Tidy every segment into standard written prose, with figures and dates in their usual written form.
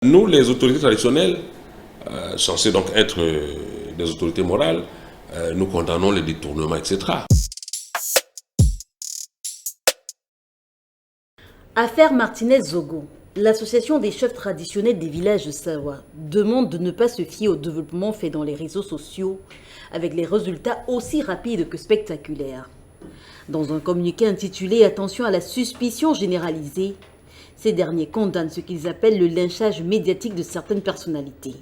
Nous, les autorités traditionnelles, censées donc être des autorités morales, nous condamnons les détournements, etc. Affaire Martinez-Zogo. L'association des chefs traditionnels des villages de Sawa demande de ne pas se fier au développement fait dans les réseaux sociaux avec les résultats aussi rapides que spectaculaires. Dans un communiqué intitulé « Attention à la suspicion généralisée », ces derniers condamnent ce qu'ils appellent le lynchage médiatique de certaines personnalités.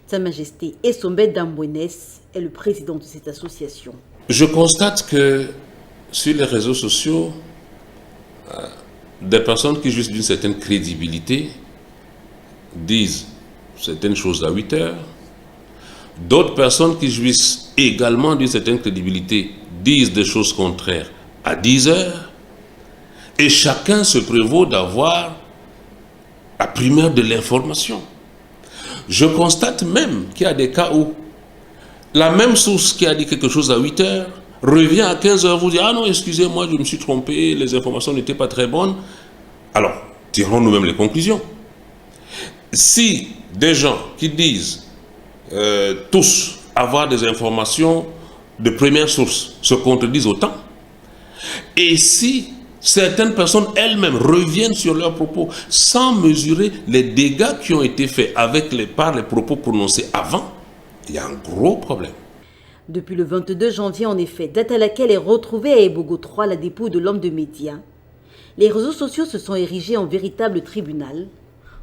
Sa Majesté Essombe Dambouenes est le président de cette association. Je constate que sur les réseaux sociaux, des personnes qui jouissent d'une certaine crédibilité disent certaines choses à 8 heures. D'autres personnes qui jouissent également d'une certaine crédibilité disent des choses contraires à 10 heures. Et chacun se prévaut d'avoir la primeur de l'information. Je constate même qu'il y a des cas où la même source qui a dit quelque chose à 8 heures revient à 15 heures, vous dit « Ah non, excusez-moi, je me suis trompé, les informations n'étaient pas très bonnes. » Alors, tirons nous-mêmes les conclusions. Si des gens qui disent tous avoir des informations de première source se contredisent autant, et si certaines personnes elles-mêmes reviennent sur leurs propos sans mesurer les dégâts qui ont été faits par les propos prononcés avant, il y a un gros problème. Depuis le 22 janvier, en effet, date à laquelle est retrouvée à Ebogo 3 la dépouille de l'homme de médias, les réseaux sociaux se sont érigés en véritable tribunal,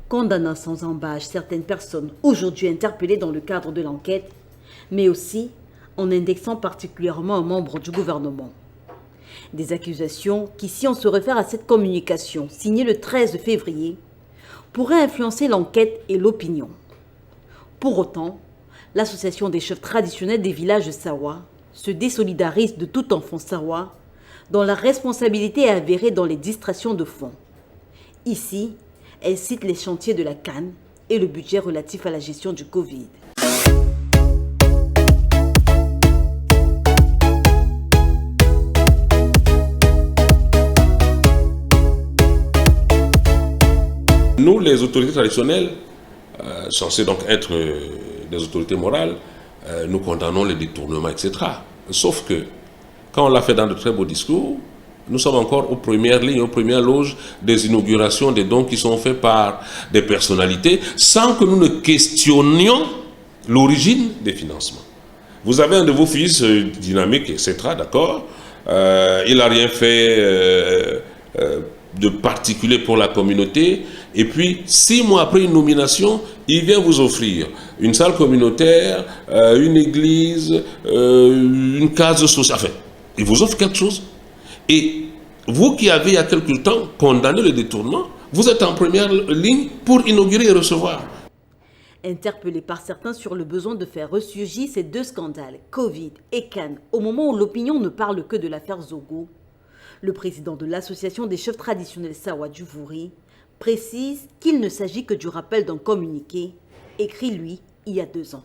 condamnant sans embâche certaines personnes aujourd'hui interpellées dans le cadre de l'enquête, mais aussi en indexant particulièrement un membre du gouvernement. Des accusations qui, si on se réfère à cette communication signée le 13 février, pourraient influencer l'enquête et l'opinion. Pour autant, l'association des chefs traditionnels des villages de Sawa se désolidarise de tout enfant Sawa dont la responsabilité est avérée dans les distractions de fonds. Ici, elle cite les chantiers de la CAN et le budget relatif à la gestion du Covid. Nous, les autorités traditionnelles, censées donc être des autorités morales, nous condamnons les détournements, etc. Sauf que, quand on l'a fait dans de très beaux discours, nous sommes encore aux premières lignes, aux premières loges des inaugurations, des dons qui sont faits par des personnalités, sans que nous ne questionnions l'origine des financements. Vous avez un de vos fils dynamique, etc., d'accord, il n'a rien fait de particulier pour la communauté, et puis 6 mois après une nomination, il vient vous offrir une salle communautaire, une église, une case sociale, enfin, il vous offre quelque chose. Et vous qui avez il y a quelque temps condamné le détournement, vous êtes en première ligne pour inaugurer et recevoir. Interpellé par certains sur le besoin de faire ressurgir ces 2 scandales, Covid et CAN, au moment où l'opinion ne parle que de l'affaire Zogo, le président de l'association des chefs traditionnels Sawa du Vouri précise qu'il ne s'agit que du rappel d'un communiqué, écrit lui il y a 2 ans.